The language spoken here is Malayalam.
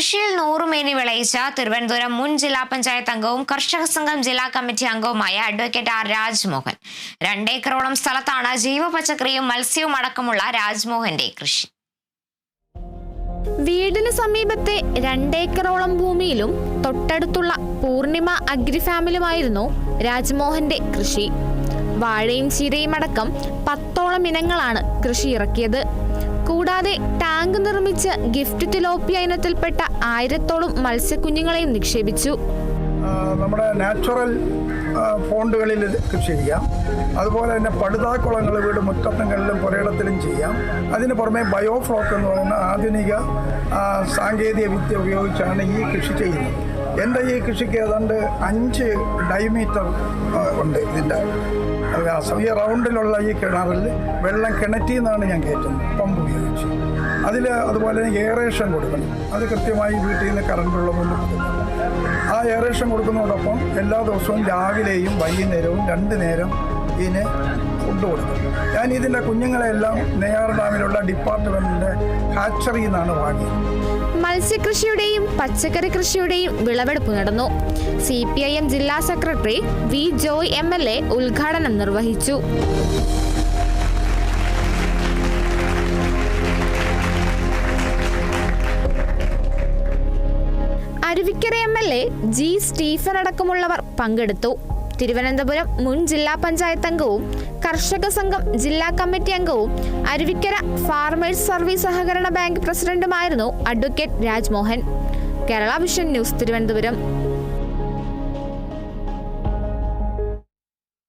കൃഷിയിൽ 100 മേനി വിളയിച്ച തിരുവനന്തപുരം മുൻ ജില്ലാ പഞ്ചായത്ത് അംഗവും കർഷക സംഘം ജില്ലാ കമ്മിറ്റി അംഗവുമായ അഡ്വക്കേറ്റ് ആർ രാജ്മോഹൻ. 2 ഏക്കറോളം സ്ഥലത്താണ് ജൈവ പച്ചക്കറിയും മത്സ്യവും അടക്കമുള്ള രാജ്മോഹന്റെ കൃഷി. വീടിന് സമീപത്തെ 2 ഏക്കറോളം ഭൂമിയിലും തൊട്ടടുത്തുള്ള പൂർണിമ അഗ്രിഫാമിലുമായിരുന്നു രാജ്മോഹന്റെ കൃഷി. വാഴയും ചീരയും അടക്കം 10ഓളം ഇനങ്ങളാണ് കൃഷി ഇറക്കിയത്. കൂടാതെ ടാങ്ക് നിർമ്മിച്ച് ഗിഫ്റ്റ് തിലോപ്പിയ ഇനത്തിൽപ്പെട്ട 1000ഓളം മത്സ്യക്കുഞ്ഞുങ്ങളെയും നിക്ഷേപിച്ചു. നമ്മുടെ നാച്ചുറൽ ഫോണ്ടുകളിൽ കൃഷി ചെയ്യാം. അതുപോലെ തന്നെ പടുതാക്കുളങ്ങൾ വീട് മുറ്റത്തുകളിലും പുരയിടത്തിലും ചെയ്യാം. അതിന് പുറമെ ബയോഫ്ലോക്ക് എന്ന് പറയുന്ന ആധുനിക സാങ്കേതിക വിദ്യ ഉപയോഗിച്ചാണ് ഈ കൃഷി ചെയ്യുന്നത്. എൻ്റെ ഈ കൃഷിക്ക് ഏതാണ്ട് 5 ഡയമീറ്റർ ഉണ്ട്. ഇതിൻ്റെ ഈ റൗണ്ടിലുള്ള ഈ കിണറിൽ വെള്ളം കിണറ്റിൽ നിന്നാണ് ഞാൻ കയറ്റുന്നത്, പമ്പ് ഉപയോഗിച്ച്. അതുപോലെ തന്നെ എയറേഷൻ കൊടുക്കണം. അത് കൃത്യമായി വീട്ടിൽ നിന്ന് കറണ്ടുള്ള കൊണ്ട് കൊടുക്കണം. ആ എയറേഷൻ കൊടുക്കുന്നതോടൊപ്പം എല്ലാ ദിവസവും രാവിലെയും വൈകുന്നേരവും 2 നേരം ഇതിന് ഫുഡ് കൊടുക്കും. ഞാൻ ഇതിൻ്റെ കുഞ്ഞുങ്ങളെല്ലാം നെയ്യാർ ഡാമിലുള്ള ഡിപ്പാർട്ട്മെൻറ്റിൻ്റെ ഹാച്ചറിയിൽ നിന്നാണ് വാങ്ങിയത്. മത്സ്യകൃഷിയുടെയും പച്ചക്കറി കൃഷിയുടെയും വിളവെടുപ്പ് നടന്നു. CPIM ജില്ലാ സെക്രട്ടറി വി ജോയ് MLA ഉദ്ഘാടനം നിർവഹിച്ചു. അരുവിക്കര MLA ജി സ്റ്റീഫൻ അടക്കമുള്ളവർ പങ്കെടുത്തു. തിരുവനന്തപുരം മുൻ ജില്ലാ പഞ്ചായത്ത് അംഗവും കർഷക സംഘം ജില്ലാ കമ്മിറ്റി അംഗവും അരുവിക്കര ഫാർമേഴ്സ് സർവീസ് സഹകരണ ബാങ്ക് പ്രസിഡന്റുമായിരുന്നു advocate Rajmohan. Kerala vision news, Thiruvananthapuram.